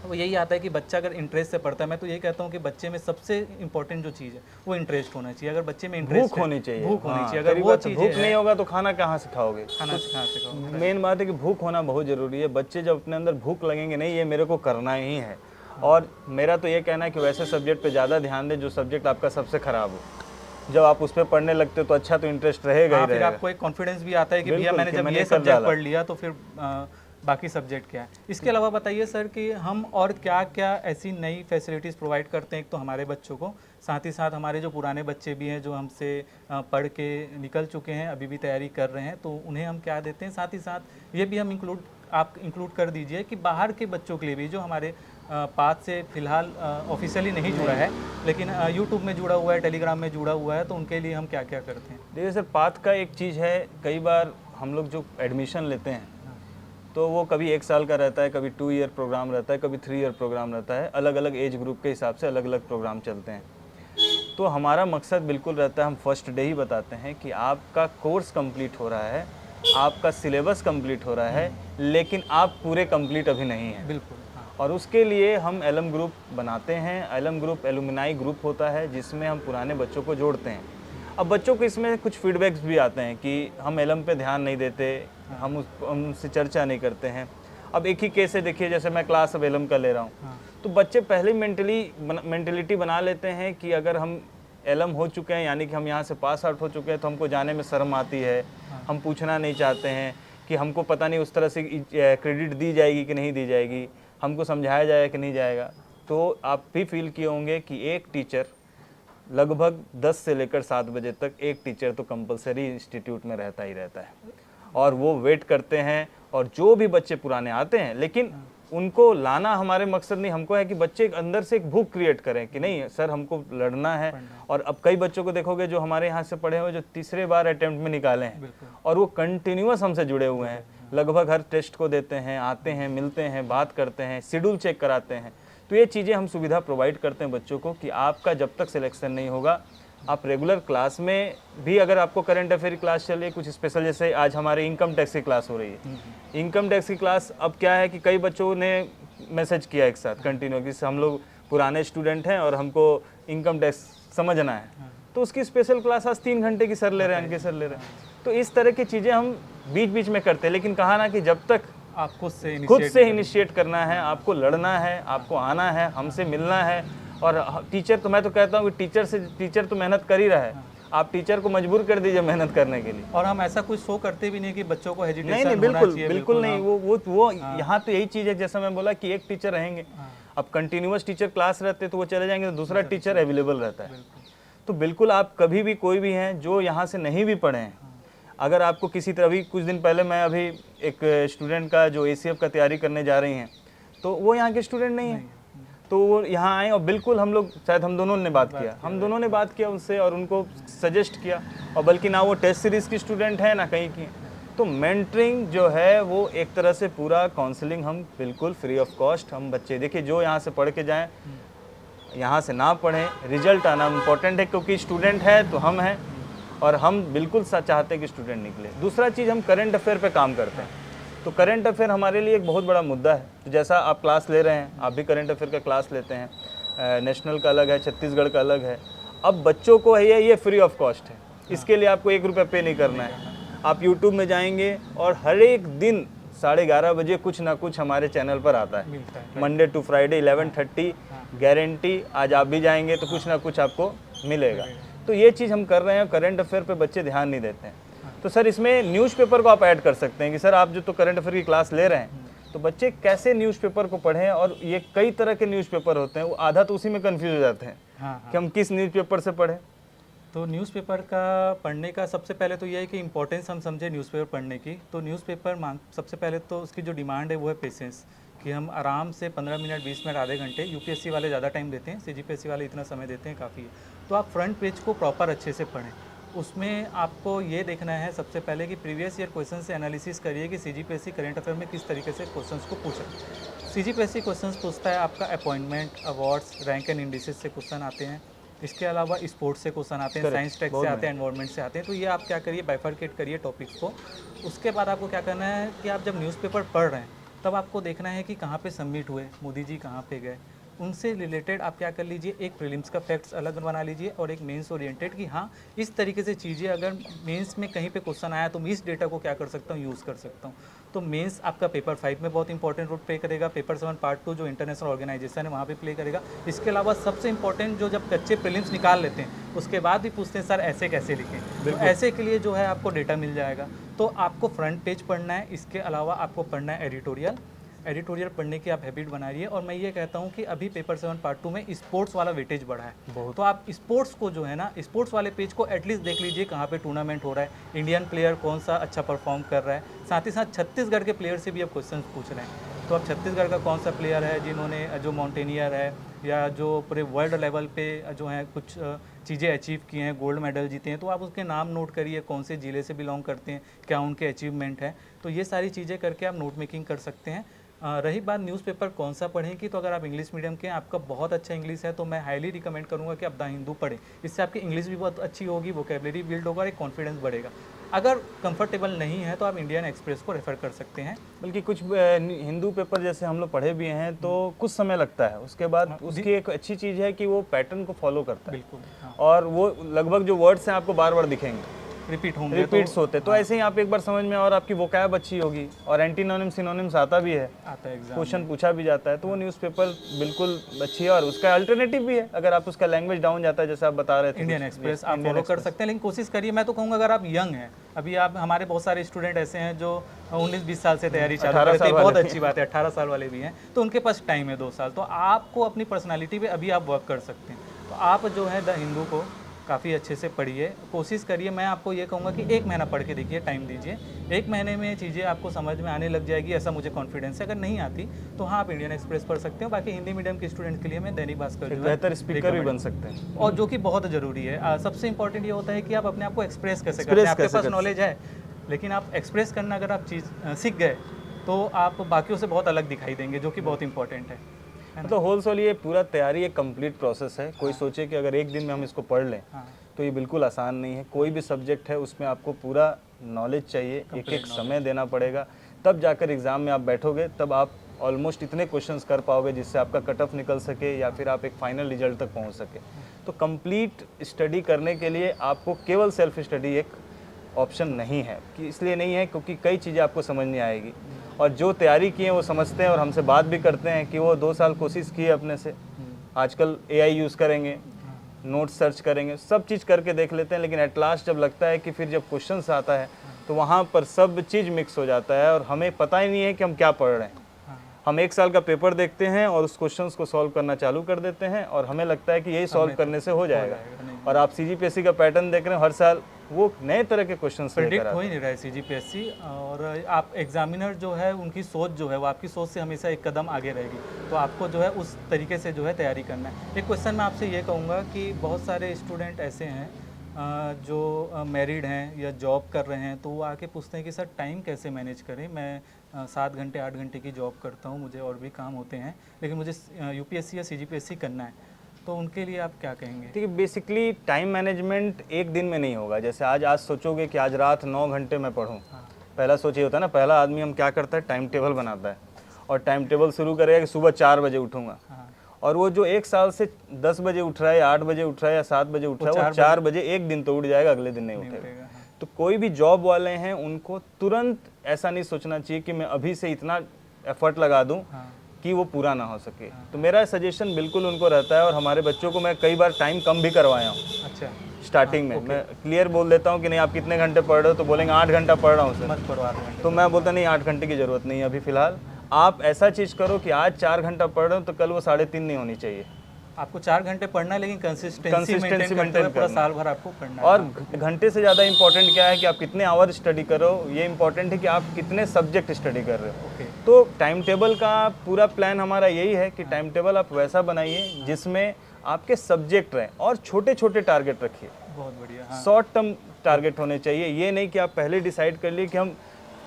वो यही आता है कि बच्चा अगर इंटरेस्ट से पढ़ता है, मैं तो यही कहता हूँ कि बच्चे में सबसे इंपॉर्टेंट जो चीज़ है वो इंटरेस्ट होना चाहिए। अगर बच्चे में इंटरेस्ट भूख होनी चाहिए, भूख होनी चाहिए। अगर वो चीज़ भूख नहीं होगा तो खाना कहाँ से खाओगे? खाना कहाँ से खाओगे? मेन बात है कि भूख होना बहुत ज़रूरी है। बच्चे जब अपने अंदर भूख लगेंगे नहीं ये मेरे को करना ही है, और मेरा तो ये कहना है कि वैसे सब्जेक्ट पे ज़्यादा ध्यान दें जो सब्जेक्ट आपका सबसे ख़राब हो। जब आप उस पर पढ़ने लगते हो तो अच्छा तो इंटरेस्ट रहेगा ही फिर रहेगा। आपको एक कॉन्फिडेंस भी आता है कि भैया मैंने जब ये सब्जेक्ट पढ़ लिया तो फिर बाकी सब्जेक्ट क्या है। इसके अलावा बताइए सर कि हम और क्या क्या ऐसी नई फैसिलिटीज़ प्रोवाइड करते हैं एक तो हमारे बच्चों को, साथ ही साथ हमारे जो पुराने बच्चे भी हैं जो हमसे पढ़ के निकल चुके हैं, अभी भी तैयारी कर रहे हैं, तो उन्हें हम क्या देते हैं। साथ ही साथ ये भी हम इंक्लूड कर दीजिए कि बाहर के बच्चों के लिए भी जो हमारे पाथ से फ़िलहाल ऑफिशियली नहीं जुड़ा है लेकिन यूट्यूब में जुड़ा हुआ है, टेलीग्राम में जुड़ा हुआ है, तो उनके लिए हम क्या क्या करते हैं। देखिए सर, पाथ का एक चीज़ है, कई बार हम लोग जो एडमिशन लेते हैं तो वो कभी 1 साल का रहता है, कभी 2 ईयर प्रोग्राम रहता है, कभी 3 ईयर प्रोग्राम रहता है, अलग अलग एज ग्रुप के हिसाब से अलग अलग प्रोग्राम चलते हैं। तो हमारा मकसद बिल्कुल रहता है, हम फर्स्ट डे ही बताते हैं कि आपका कोर्स कंप्लीट हो रहा है, आपका सिलेबस कंप्लीट हो रहा है, लेकिन आप पूरे कंप्लीट अभी नहीं हैं। बिल्कुल। और उसके लिए हम एलम ग्रुप बनाते हैं। एलम ग्रुप एलुमनाई ग्रुप होता है जिसमें हम पुराने बच्चों को जोड़ते हैं। अब बच्चों को इसमें कुछ फीडबैक्स भी आते हैं कि हम एलम पे ध्यान नहीं देते, हम उनसे चर्चा नहीं करते हैं। अब एक ही केस है, देखिए जैसे मैं क्लास अब एलएम का ले रहा हूँ, हाँ, तो बच्चे पहले मेंटेलिटी बना लेते हैं कि अगर हम एलएम हो चुके हैं यानी कि हम यहाँ से पास आउट हो चुके हैं तो हमको जाने में शर्म आती है, हम पूछना नहीं चाहते हैं कि हमको पता नहीं उस तरह से क्रेडिट दी जाएगी कि नहीं दी जाएगी, हमको समझाया जाएगा कि नहीं जाएगा। तो आप भी फील किए होंगे कि एक टीचर लगभग 10 से लेकर 7 बजे तक एक टीचर तो कंपलसरी इंस्टीट्यूट में रहता ही रहता है, और वो वेट करते हैं। और जो भी बच्चे पुराने आते हैं, लेकिन उनको लाना हमारे मकसद नहीं, हमको है कि बच्चे अंदर से एक भूख क्रिएट करें कि नहीं सर हमको लड़ना है। और अब कई बच्चों को देखोगे जो हमारे यहाँ से पढ़े हुए जो तीसरे बार अटेम्प्ट में निकाले हैं, और वो कंटिन्यूअस हमसे जुड़े हुए हैं, लगभग हर टेस्ट को देते हैं, आते हैं, मिलते हैं, बात करते हैं, शेड्यूल चेक कराते हैं। तो ये चीज़ें हम सुविधा प्रोवाइड करते हैं बच्चों को कि आपका जब तक सिलेक्शन नहीं होगा, आप रेगुलर क्लास में भी, अगर आपको करंट अफेयर की क्लास चल रही है कुछ स्पेशल, जैसे आज हमारे इनकम टैक्स की क्लास हो रही है, इनकम टैक्स की क्लास अब क्या है कि कई बच्चों ने मैसेज किया एक साथ कंटिन्यू कि हम लोग पुराने स्टूडेंट हैं और हमको इनकम टैक्स समझना है, तो उसकी स्पेशल क्लास आज 3 घंटे की सर ले रहे हैं, अंके सर ले रहे हैं। तो इस तरह की चीज़ें हम बीच बीच में करते हैं, लेकिन कहा ना कि जब तक आप खुद से इनिशिएट करना है, आपको लड़ना है, आपको आना है, हमसे मिलना है। और टीचर तो मैं तो कहता हूँ कि टीचर तो मेहनत कर ही रहा है, आप टीचर को मजबूर कर दीजिए मेहनत करने के लिए। और हम ऐसा कुछ शो करते भी नहीं कि बच्चों को हेजिटेशन नहीं, होना चाहिए, बिल्कुल नहीं। वो यहाँ तो यही चीज़ है, जैसा मैं बोला कि एक टीचर रहेंगे, अब कंटिन्यूअस टीचर क्लास रहते तो वो चले जाएंगे, तो दूसरा टीचर अवेलेबल रहता है। तो बिल्कुल आप कभी भी, कोई भी हैं जो यहाँ से नहीं भी पढ़े हैं, अगर आपको किसी तरह भी, कुछ दिन पहले मैं अभी एक स्टूडेंट का जो ACF का तैयारी करने जा रही हैं, तो वो यहाँ के स्टूडेंट नहीं है, तो वो यहाँ आए और बिल्कुल हम लोग, शायद हम दोनों ने बात किया उनसे और उनको सजेस्ट किया, और बल्कि ना वो टेस्ट सीरीज़ की स्टूडेंट है ना कहीं की। तो मेंटरिंग जो है वो एक तरह से पूरा काउंसलिंग हम बिल्कुल फ्री ऑफ कॉस्ट हम बच्चे, देखिए जो यहाँ से पढ़ के जाएँ, यहाँ से ना पढ़ें, रिजल्ट आना इम्पोर्टेंट है, क्योंकि स्टूडेंट है तो हम हैं और हम बिल्कुल चाहते हैं कि स्टूडेंट निकले। दूसरा चीज़, हम करंट अफेयर पे काम करते हैं, तो करंट अफेयर हमारे लिए एक बहुत बड़ा मुद्दा है। तो जैसा आप क्लास ले रहे हैं, आप भी करंट अफेयर का क्लास लेते हैं, नेशनल का अलग है, छत्तीसगढ़ का अलग है। अब बच्चों को है ये फ्री ऑफ कॉस्ट है, इसके लिए आपको 1 रुपया पे नहीं करना है। आप यूट्यूब में जाएंगे और हर एक दिन 11:30 बजे कुछ ना कुछ हमारे चैनल पर आता है, मंडे टू फ्राइडे 11:30, गारंटी। आज आप भी जाएंगे तो कुछ ना कुछ आपको मिलेगा। तो ये चीज़ हम कर रहे हैं, करंट अफेयर पे बच्चे ध्यान नहीं देते हैं। तो सर इसमें न्यूज़पेपर को आप ऐड कर सकते हैं कि सर आप जो तो करंट अफेयर की क्लास ले रहे हैं, तो बच्चे कैसे न्यूज़पेपर को पढ़ें, और ये कई तरह के न्यूज़पेपर होते हैं, वो आधा तो उसी में कंफ्यूज हो जाते हैं कि हम किस न्यूज़पेपर से पढ़ें। तो न्यूज़पेपर का पढ़ने का सबसे पहले तो यह है कि इंपॉर्टेंस हम समझे न्यूज़पेपर पढ़ने की। तो न्यूज़पेपर सबसे पहले तो उसकी जो डिमांड है वो है पेशेंस, कि हम आराम से 15 मिनट, 20 मिनट, आधे घंटे, यूपीएससी वाले ज़्यादा टाइम देते हैं, CGPSC वाले इतना समय देते हैं, काफ़ी है। तो आप फ्रंट पेज को प्रॉपर अच्छे से पढ़ें। उसमें आपको ये देखना है सबसे पहले कि प्रीवियस ईयर क्वेश्चन से एनालिसिस करिए कि CGPSC करंट अफेयर में किस तरीके से क्वेश्चंस को पूछा। CGPSC क्वेश्चंस पूछता है आपका appointment, awards, rank and indices से क्वेश्चन आते हैं। इसके अलावा स्पोर्ट्स से क्वेश्चन आते हैं, साइंस टेक से आते हैं, एनवायरनमेंट से आते हैं। तो ये आप क्या करिए, बाइफरकेट करिए टॉपिक्स को। उसके बाद आपको क्या करना है कि आप जब न्यूज़पेपर पढ़ रहे हैं तब आपको देखना है कि कहाँ पे सबमिट हुए, मोदी जी कहाँ पे गए, उनसे रिलेटेड आप क्या कर लीजिए, एक प्रीलिम्स का फैक्ट्स अलग बना लीजिए और एक मेंस ओरिएंटेड कि हाँ इस तरीके से चीज़ें, अगर मेंस में कहीं पे क्वेश्चन आया तो मैं इस डेटा को क्या कर सकता हूँ, यूज़ कर सकता हूँ। तो मेंस आपका पेपर 5 में बहुत इंपॉर्टेंट रोल प्ले करेगा, पेपर 7 पार्ट 2 जो इंटरनेशनल ऑर्गेनाइजेशन है वहाँ पे प्ले करेगा। इसके अलावा सबसे इंपॉर्टेंट जो जब बच्चे प्रीलिम्स निकाल लेते हैं उसके बाद भी पूछते हैं सर ऐसे कैसे लिखें, तो ऐसे के लिए जो है आपको डेटा मिल जाएगा। तो आपको फ्रंट पेज पढ़ना है, इसके अलावा आपको पढ़ना है एडिटोरियल पढ़ने की आप हैबिट बना रही है। और मैं ये कहता हूँ कि अभी पेपर 7 पार्ट 2 में स्पोर्ट्स वाला वेटेज बढ़ा है, तो आप स्पोर्ट्स को जो है ना, स्पोर्ट्स वाले पेज को एटलीस्ट देख लीजिए कहाँ पे टूर्नामेंट हो रहा है, इंडियन प्लेयर कौन सा अच्छा परफॉर्म कर रहा है, साथ ही साथ छत्तीसगढ़ के प्लेयर से भी आप क्वेश्चन पूछ रहे हैं। तो अब छत्तीसगढ़ का कौन सा प्लेयर है जिन्होंने, जो माउंटेनियर है या जो पूरे वर्ल्ड लेवल पे जो है कुछ चीज़ें अचीव की हैं, गोल्ड मेडल जीते हैं, तो आप उसके नाम नोट करिए, कौन से ज़िले से बिलोंग करते हैं, क्या उनके अचीवमेंट है। तो ये सारी चीज़ें करके आप नोट मेकिंग कर सकते हैं। रही बात न्यूज़पेपर कौन सा पढ़ें की, तो अगर आप इंग्लिश मीडियम के हैं, आपका बहुत अच्छा इंग्लिश है, तो मैं हाईली रिकमेंड करूंगा कि आप द हिंदू पढ़ें। इससे आपकी इंग्लिश भी बहुत अच्छी होगी, वोकेबलरी बिल्ड होगा और एक कॉन्फिडेंस बढ़ेगा। अगर कंफर्टेबल नहीं है तो आप इंडियन एक्सप्रेस को रेफर कर सकते हैं। बल्कि कुछ हिंदू पेपर जैसे हम लोग पढ़े भी हैं तो कुछ समय लगता है, उसके बाद उसकी एक अच्छी चीज़ है कि वो पैटर्न को फॉलो करता है। बिल्कुल। और वो लगभग जो वर्ड्स हैं आपको बार बार दिखेंगे, रिपीट होंगे, रिपीट्स होते, तो ऐसे ही आप एक बार समझ में और आपकी वोकैब अच्छी होगी और एंटीनोनिम सिनोनिम्स आता भी है, आता है एग्जाम। क्वेश्चन पूछा भी जाता है, तो वो न्यूज़पेपर बिल्कुल अच्छी है और उसका अल्टरनेटिव भी है। अगर आप उसका लैंग्वेज डाउन जाता है जैसे आप बता रहे थे, इंडियन एक्सप्रेस आप फॉलो कर सकते हैं, लेकिन कोशिश करिए। मैं तो कहूँगा अगर आप यंग हैं, अभी आप, हमारे बहुत सारे स्टूडेंट ऐसे हैं जो 19-20 साल से तैयारी चालू करते हैं, बहुत अच्छी बात है, 18 साल वाले भी हैं, तो उनके पास टाइम है 2 साल, तो आपको अपनी पर्सनालिटी पे अभी आप वर्क कर सकते हैं। तो आप जो है द हिंदू को काफ़ी अच्छे से पढ़िए, कोशिश करिए। मैं आपको ये कहूँगा कि 1 महीना पढ़ के देखिए, टाइम दीजिए, 1 महीने में चीज़ें आपको समझ में आने लग जाएगी, ऐसा मुझे कॉन्फिडेंस है। अगर नहीं आती तो हाँ, आप इंडियन एक्सप्रेस पढ़ सकते हो। बाकी हिंदी मीडियम के स्टूडेंट के लिए मैं दैनिक भास्कर जो है बेहतर स्पीकर भी बन सकते हैं, और जो कि बहुत ज़रूरी है। सबसे इंपॉर्टेंट ये होता है कि आप अपने आप को एक्सप्रेस कैसे करते हैं। आपके पास नॉलेज है, लेकिन आप एक्सप्रेस करना अगर आप चीज़ सीख गए तो आप बाकियों से बहुत अलग दिखाई देंगे, जो कि बहुत इंपॉर्टेंट है। मतलब होलसेल ये पूरा तैयारी एक कंप्लीट प्रोसेस है। कोई सोचे कि अगर एक दिन में हम इसको पढ़ लें तो ये बिल्कुल आसान नहीं है। कोई भी सब्जेक्ट है उसमें आपको पूरा नॉलेज चाहिए, एक एक समय देना पड़ेगा, तब जाकर एग्ज़ाम में आप बैठोगे, तब आप ऑलमोस्ट इतने क्वेश्चंस कर पाओगे जिससे आपका कट ऑफ निकल सके या फिर आप एक फाइनल रिजल्ट तक पहुंच सके। तो कंप्लीट स्टडी करने के लिए आपको केवल सेल्फ स्टडी एक ऑप्शन नहीं है, कि इसलिए नहीं है क्योंकि कई चीज़ें आपको समझ नहीं आएगी, और जो तैयारी की है वो समझते हैं और हमसे बात भी करते हैं कि वो 2 साल कोशिश की है अपने से। आजकल AI यूज़ करेंगे, नोट सर्च करेंगे, सब चीज़ करके देख लेते हैं, लेकिन एट लास्ट जब लगता है कि फिर जब क्वेश्चंस आता है तो वहाँ पर सब चीज़ मिक्स हो जाता है और हमें पता ही नहीं है कि हम क्या पढ़ रहे हैं। हम 1 साल का पेपर देखते हैं और उस क्वेश्चंस को सॉल्व करना चालू कर देते हैं और हमें लगता है कि यही सॉल्व करने से हो जाएगा, और आप CGPSC का पैटर्न देख रहे हैं, हर साल वो नए तरह के क्वेश्चंस प्रेडिक्ट हो ही नहीं रहा है CGPSC। और आप एग्जामिनर जो है उनकी सोच जो है वो आपकी सोच से हमेशा एक कदम आगे रहेगी, तो आपको जो है उस तरीके से जो है तैयारी करना है। एक क्वेश्चन मैं आपसे ये कहूँगा कि बहुत सारे स्टूडेंट ऐसे हैं जो मैरिड हैं या जॉब कर रहे हैं, तो वो आके पूछते हैं कि सर टाइम कैसे मैनेज करें, मैं 7 घंटे 8 घंटे की जॉब करता हूँ, मुझे और भी काम होते हैं, लेकिन मुझे UPSC या CGPSC करना है, तो उनके लिए आप क्या कहेंगे? ठीक है, बेसिकली टाइम मैनेजमेंट एक दिन में नहीं होगा। जैसे आज सोचोगे कि आज रात 9 घंटे मैं पढूं, पहला सोच ये होता है ना, पहला आदमी हम क्या करता है, टाइम टेबल बनाता है और टाइम टेबल शुरू करेगा कि सुबह 4 बजे उठूंगा, और वो जो 1 साल से 10 बजे उठ रहा है, 8 बजे उठ रहा है या 7 बजੇ उठ रहा है, वो 4 बजे एक दिन तो उठ जाएगा, अगले दिन नहीं उठेगा। तो कोई भी जॉब वाले हैं उनको तुरंत ऐसा नहीं सोचना चाहिए कि मैं अभी से इतना एफर्ट लगा दूं कि वो पूरा ना हो सके। तो मेरा सजेशन बिल्कुल उनको रहता है, और हमारे बच्चों को मैं कई बार टाइम कम भी करवाया हूँ। अच्छा, स्टार्टिंग में मैं क्लियर बोल देता हूँ कि नहीं आप कितने घंटे पढ़ रहे हो, तो बोलेंगे 8 घंटा पढ़ रहा हूँ सर, तो मैं बोलता नहीं 8 घंटे की ज़रूरत नहीं है अभी फ़िलहाल, आप ऐसा चीज़ करो कि आज 4 घंटा पढ़ रहे हो तो कल वो 3.5 नहीं होनी चाहिए। आपको 4 घंटे पढ़ना है, लेकिन कंसिस्टेंसी मेंटेन पूरा साल भर आपको पढ़ना है। और घंटे से ज़्यादा इंपॉर्टेंट क्या है कि आप कितने आवर स्टडी करो, ये इंपॉर्टेंट है कि आप कितने सब्जेक्ट स्टडी कर रहे हो। तो टाइम टेबल का पूरा प्लान हमारा यही है कि टाइम टेबल आप वैसा बनाइए जिसमें आपके सब्जेक्ट रहें और छोटे छोटे टारगेट रखिए। बहुत बढ़िया। शॉर्ट टर्म टारगेट होने चाहिए, ये नहीं कि आप पहले डिसाइड कर लिए कि हम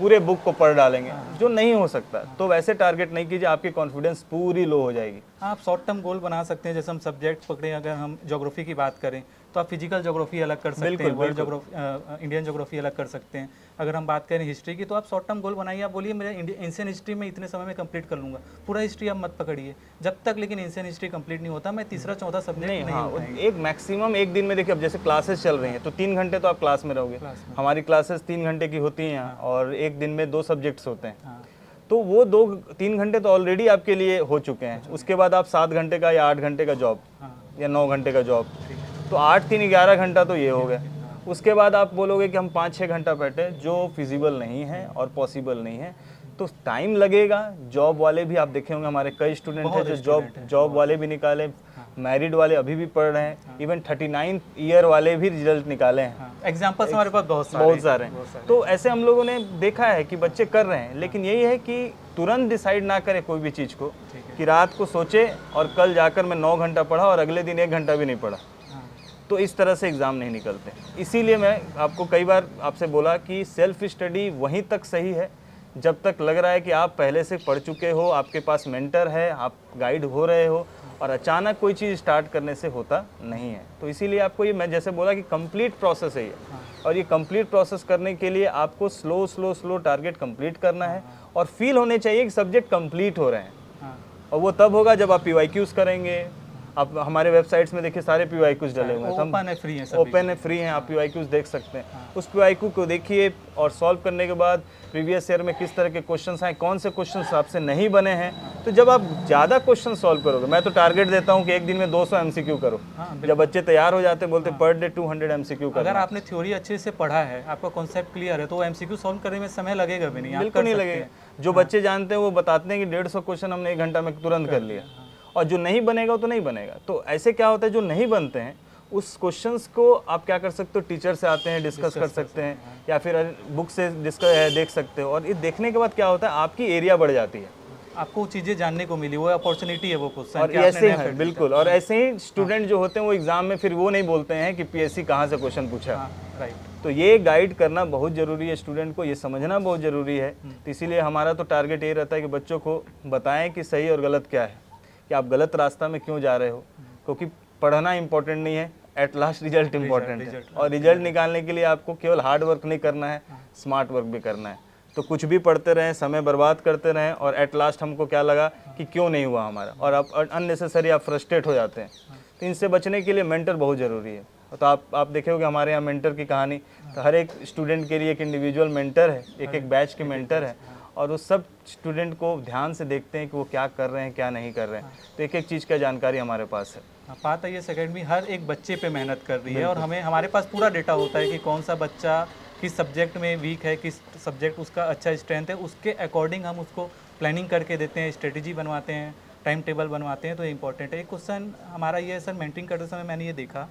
पूरे बुक को पढ़ डालेंगे, जो नहीं हो सकता। तो वैसे टारगेट नहीं कीजिए, आपकी कॉन्फिडेंस पूरी लो हो जाएगी। आप शॉर्ट टर्म गोल बना सकते हैं, जैसे हम सब्जेक्ट पकड़े, अगर हम ज्योग्राफी की बात करें तो आप फिजिकल ज्योग्राफी अलग कर सकते हैं, वर्ल्ड ज्योग्राफी, इंडियन ज्योग्राफी अलग कर सकते हैं। अगर हम बात करें हिस्ट्री की, तो आप शॉर्ट टर्म गोल बनाइए, आप बोलिए मेरा एंशियन हिस्ट्री में इतने समय में कंप्लीट कर लूँगा। पूरा हिस्ट्री आप मत पकड़िए, जब तक लेकिन एंशियन हिस्ट्री कंप्लीट नहीं होता मैं तीसरा चौथा सब्जेक्ट नहीं। एक मैक्सिमम एक दिन में देखिए, अब जैसे क्लासेस चल रही हैं तो 3 घंटे तो आप क्लास में रहोगे। हमारी क्लासेस 3 घंटे की होती हैं यहाँ, और एक दिन में 2 सब्जेक्ट्स होते हैं, तो वो 2-3 घंटे तो ऑलरेडी आपके लिए हो चुके हैं। उसके बाद आप 7 घंटे का या 8 घंटे का जॉब या 9 घंटे का जॉब, तो 8-3-11 घंटा तो ये हो गया। उसके बाद आप बोलोगे कि हम 5-6 घंटा बैठे, जो फिजिबल नहीं है और पॉसिबल नहीं है, तो टाइम लगेगा। जॉब वाले भी आप देखे होंगे, हमारे कई स्टूडेंट हैं जो जॉब वाले भी निकाले, मैरिड वाले अभी भी पढ़ रहे हैं, इवन 39 ईयर वाले भी रिजल्ट निकाले हैं। एग्जाम्पल्स हमारे पास बहुत सारे हैं। तो ऐसे हम लोगों ने देखा है कि बच्चे कर रहे हैं, लेकिन यही है कि तुरंत डिसाइड ना करें कोई भी चीज़ को, कि रात को सोचे और कल जाकर मैं 9 घंटा पढ़ा और अगले दिन 1 घंटा भी नहीं पढ़ा, तो इस तरह से एग्ज़ाम नहीं निकलते। इसीलिए मैं आपको कई बार आपसे बोला कि सेल्फ स्टडी वहीं तक सही है जब तक लग रहा है कि आप पहले से पढ़ चुके हो, आपके पास मेंटर है, आप गाइड हो रहे हो, और अचानक कोई चीज़ स्टार्ट करने से होता नहीं है। तो इसीलिए आपको ये, मैं जैसे बोला कि कंप्लीट प्रोसेस है ये, और ये कंप्लीट प्रोसेस करने के लिए आपको स्लो टारगेट कंप्लीट करना है, और फील होने चाहिए कि सब्जेक्ट कंप्लीट हो रहे हैं। और वो तब होगा जब आप PYQs करेंगे, आप हमारे वेबसाइट्स में देखिए सारे PYQs डले हुए हैं, तो ओपन है, फ्री है, ओपन है, फ्री हैं, आप PYQs देख सकते हैं। उस PYQ को देखिए और सॉल्व करने के बाद प्रीवियस ईयर में किस तरह के क्वेश्चंस आए, कौन से क्वेश्चंस आपसे नहीं बने हैं। तो जब आप ज़्यादा क्वेश्चन सॉल्व करोगे, मैं तो टारगेट देता हूँ कि एक दिन में 200 MCQ करो। जब बच्चे तैयार हो जाते बोलते पर डे 200 MCQ करो। अगर आपने थ्योरी अच्छे से पढ़ा है, आपका कॉन्सेप्ट क्लियर है, तो वो MCQ सॉल्व करने में समय लगेगा भी नहीं, आप बिल्कुल कर नहीं सकते लगेगा। हैं। जो बच्चे जानते हैं वो बताते हैं कि 150 क्वेश्चन हमने 1 घंटा में तुरंत कर लिया, और जो नहीं बनेगा वो तो नहीं बनेगा। तो ऐसे क्या होता है, जो नहीं बनते हैं उस क्वेश्चंस को आप क्या कर सकते हो, टीचर से आते हैं डिस्कस कर सकते हैं, या फिर बुक से डिस्कस देख सकते हो। और ये देखने के बाद क्या होता है, आपकी एरिया बढ़ जाती है, आपको चीज़ें जानने को मिली, वो अपॉर्चुनिटी है वो क्वेश्चन। और ऐसे ही है बिल्कुल। और ऐसे ही स्टूडेंट जो होते हैं वो एग्जाम में फिर वो नहीं बोलते हैं कि PSC कहाँ से क्वेश्चन पूछा। राइट। तो ये गाइड करना बहुत ज़रूरी है, स्टूडेंट को ये समझना बहुत ज़रूरी है। तो इसीलिए हमारा तो टारगेट ये रहता है कि बच्चों को बताएं कि सही और गलत क्या है, कि आप गलत रास्ता में क्यों जा रहे हो। क्योंकि पढ़ना इंपॉर्टेंट नहीं है, एट लास्ट रिजल्ट इंपॉर्टेंट है। और रिजल्ट निकालने के लिए आपको केवल हार्ड वर्क नहीं करना है, स्मार्ट वर्क भी करना है। तो कुछ भी पढ़ते रहें, समय बर्बाद करते रहें, और एट लास्ट हमको क्या लगा कि क्यों नहीं हुआ हमारा, और आप अननेसेसरी आप फ्रस्ट्रेट हो जाते हैं। तो इनसे बचने के लिए मेंटर बहुत ज़रूरी है। तो आप देखोगे हमारे यहाँ मेंटर की कहानी, तो हर एक स्टूडेंट के लिए एक इंडिविजुअल मेंटर है, एक बैच के मेंटर है, और वो सब स्टूडेंट को ध्यान से देखते हैं कि वो क्या कर रहे हैं, क्या नहीं कर रहे हैं। तो एक एक चीज़ का जानकारी हमारे पास है। पाता ये अकेडमी हर एक बच्चे पे मेहनत कर रही है, और हमारे पास पूरा डेटा होता है कि कौन सा बच्चा किस सब्जेक्ट में वीक है, किस सब्जेक्ट उसका अच्छा स्ट्रेंथ है, उसके अकॉर्डिंग हम उसको प्लानिंग करके देते हैं, स्ट्रेटजी बनवाते हैं, टाइम टेबल बनवाते हैं। तो ये इंपॉर्टेंट है। एक क्वेश्चन हमारा ये है सर, मेंटरिंग करते समय मैंने ये देखा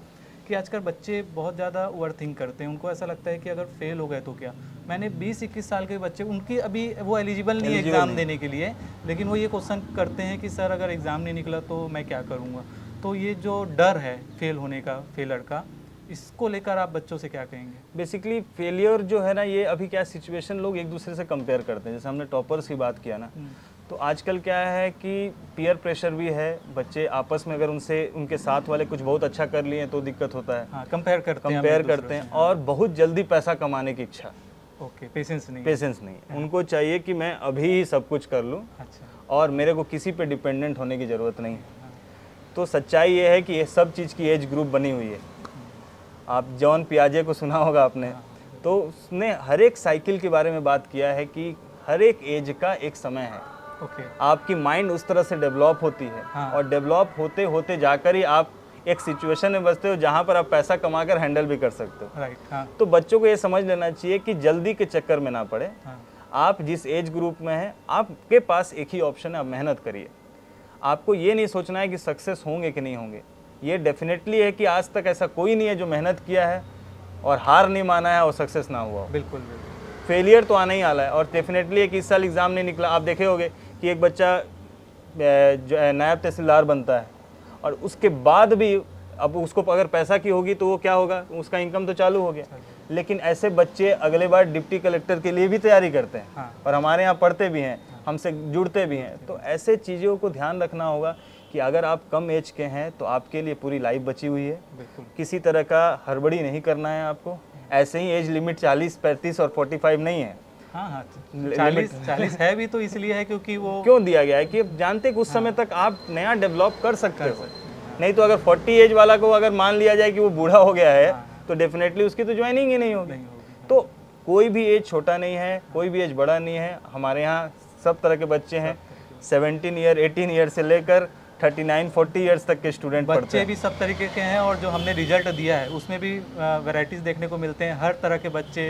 कि आजकल बच्चे बहुत ज़्यादा ओवरथिंक करते हैं। उनको ऐसा लगता है कि अगर फेल हो गए तो क्या। मैंने 20-21 साल के बच्चे, उनकी अभी वो एलिजिबल नहीं है एग्ज़ाम देने के लिए, लेकिन वो ये क्वेश्चन करते हैं कि सर अगर एग्ज़ाम नहीं निकला तो मैं क्या करूँगा। तो ये जो डर है फेल होने का, फेलर का, इसको लेकर आप बच्चों से क्या कहेंगे? बेसिकली फेलियर जो है ना, ये अभी क्या सिचुएशन लोग एक दूसरे से कंपेयर करते हैं। जैसे हमने टॉपर्स की बात किया ना, तो आजकल क्या है कि पीयर प्रेशर भी है। बच्चे आपस में अगर उनके साथ वाले कुछ बहुत अच्छा कर लिए तो दिक्कत होता है। कंपेयर करते हैं और बहुत जल्दी पैसा कमाने की इच्छा। ओके, पेशेंस नहीं है। उनको चाहिए कि मैं अभी ही सब कुछ कर लूँ, अच्छा, और मेरे को किसी पे डिपेंडेंट होने की ज़रूरत नहीं है। तो सच्चाई ये है कि ये सब चीज़ की एज ग्रुप बनी हुई है। आप जॉन पियाजे को सुना होगा आपने, तो उसने हर एक साइकिल के बारे में बात किया है कि हर एक एज का एक समय है। आपकी माइंड उस तरह से डेवलप होती है, और डेवलप होते होते जाकर ही आप एक सिचुएशन में बचते हो जहाँ पर आप पैसा कमाकर हैंडल भी कर सकते हो। तो बच्चों को ये समझ लेना चाहिए कि जल्दी के चक्कर में ना पड़े। आप जिस एज ग्रुप में हैं, आपके पास एक ही ऑप्शन है, आप मेहनत करिए। आपको ये नहीं सोचना है कि सक्सेस होंगे कि नहीं होंगे। ये डेफिनेटली है कि आज तक ऐसा कोई नहीं है जो मेहनत किया है और हार नहीं माना है और सक्सेस ना हुआ। बिल्कुल फेलियर तो आना ही आला है। और डेफिनेटली एक इस साल एग्ज़ाम नहीं निकला, आप देखे होंगे कि एक बच्चा जो नायब तहसीलदार बनता है, और उसके बाद भी अब उसको अगर पैसा की होगी तो वो क्या होगा, उसका इनकम तो चालू हो गया। लेकिन ऐसे बच्चे अगले बार डिप्टी कलेक्टर के लिए भी तैयारी करते हैं, और हमारे यहाँ पढ़ते भी हैं, हमसे जुड़ते भी हैं। तो ऐसे चीज़ों को ध्यान रखना होगा कि अगर आप कम एज के हैं तो आपके लिए पूरी लाइफ बची हुई है। किसी तरह का हड़बड़ी नहीं करना है आपको। ऐसे ही एज लिमिट 40, 35 और 45 नहीं है। 40 है भी, तो इसलिए है क्योंकि वो क्यों दिया गया है कि आप जानते हैं कि उस समय तक आप नया डेवलप कर सकते हो। नहीं तो अगर 40 एज वाला को अगर मान लिया जाए कि वो बूढ़ा हो गया है, तो डेफिनेटली उसकी तो ज्वाइनिंग ही नहीं होगी। तो कोई भी एज छोटा नहीं है, कोई भी एज बड़ा नहीं है। हमारे यहाँ सब तरह के बच्चे हैं, 17 ईयर 18 ईयर से लेकर 39-40 ईयर्स तक के स्टूडेंट पढ़ते हैं। बच्चे भी सब तरीके के हैं, और जो हमने रिजल्ट दिया है उसमें भी वैरायटीज़ देखने को मिलते हैं। हर तरह के बच्चे,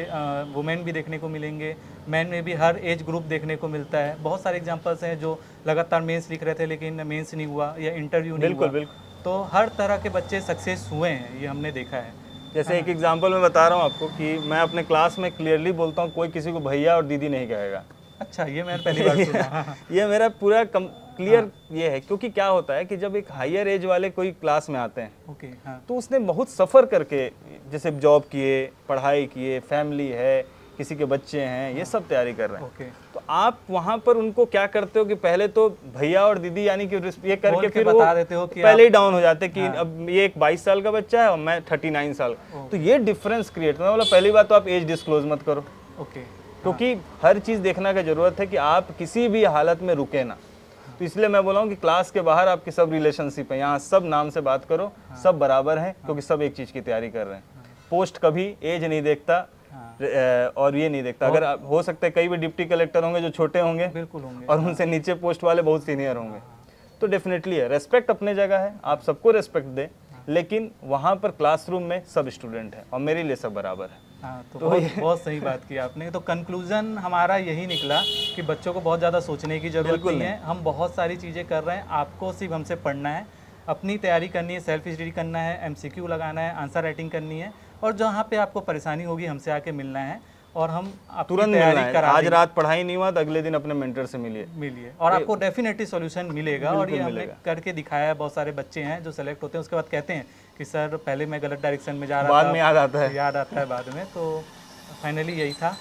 वुमेन भी देखने को मिलेंगे, मैन में भी हर एज ग्रुप देखने को मिलता है। बहुत सारे एग्जांपल्स हैं जो लगातार मेंस लिख रहे थे लेकिन मेंस नहीं हुआ या इंटरव्यू नहीं हुआ। बिल्कुल। तो हर तरह के बच्चे सक्सेस हुए हैं, ये हमने देखा है। जैसे एक एग्जांपल मैं बता रहा हूँ आपको कि मैं अपने क्लास में क्लियरली बोलता हूँ, कोई किसी को भैया और दीदी नहीं कहेगा। अच्छा, ये मैंने पहली बार सुना। ये मेरा पूरा क्लियर ये है, क्योंकि क्या होता है कि जब एक हायर एज वाले कोई क्लास में आते हैं, तो उसने बहुत सफ़र करके, जैसे जॉब किए, पढ़ाई किए, फैमिली है, किसी के बच्चे हैं, ये सब तैयारी कर रहे हैं। तो आप वहाँ पर उनको क्या करते हो कि पहले तो भैया और दीदी यानी कि ये करके फिर वो बता देते हो कि पहले ही डाउन हो जाते कि अब ये एक 22 साल का बच्चा है और मैं 39 साल। तो ये डिफरेंस क्रिएट होना, मतलब पहली बात तो आप एज डिस्क्लोज मत करो। क्योंकि हर चीज़ देखना का ज़रूरत है कि आप किसी भी हालत में रुके ना। तो इसलिए मैं बोला हूँ कि क्लास के बाहर आपकी सब रिलेशनशिप है, यहाँ सब नाम से बात करो, सब बराबर हैं, क्योंकि सब एक चीज़ की तैयारी कर रहे हैं। पोस्ट कभी एज नहीं देखता, और ये नहीं देखता। अगर हो सकता है कई भी डिप्टी कलेक्टर होंगे जो छोटे होंगे, बिल्कुल होंगे, और उनसे नीचे पोस्ट वाले बहुत सीनियर होंगे। तो डेफिनेटली है, रेस्पेक्ट अपने जगह है, आप सबको रेस्पेक्ट दें, लेकिन वहाँ पर क्लासरूम में सब स्टूडेंट हैं और मेरे लिए सब बराबर है। हाँ, तो बहुत सही बात की आपने। तो कंक्लूजन हमारा यही निकला कि बच्चों को बहुत ज़्यादा सोचने की ज़रूरत नहीं है। हम बहुत सारी चीज़ें कर रहे हैं, आपको सिर्फ हमसे पढ़ना है, अपनी तैयारी करनी है, सेल्फ स्टडी करना है, एमसीक्यू लगाना है, आंसर राइटिंग करनी है, और जहाँ पे आपको परेशानी होगी हमसे आके मिलना है और हम आपकी तुरंत मिलना तैयारी है। करा आज देंगे। रात पढ़ाई नहीं हुआ तो अगले दिन अपने मेंटर से मिलिए। और आपको डेफिनेटली सॉल्यूशन मिलेगा। और ये बिल्कुल हमने मिलेगा। करके दिखाया है। बहुत सारे बच्चे हैं जो सेलेक्ट होते हैं, उसके बाद कहते हैं कि सर पहले मैं गलत डायरेक्शन में जा रहा था, बाद में याद आता है। याद आता है बाद में। तो फाइनली यही था।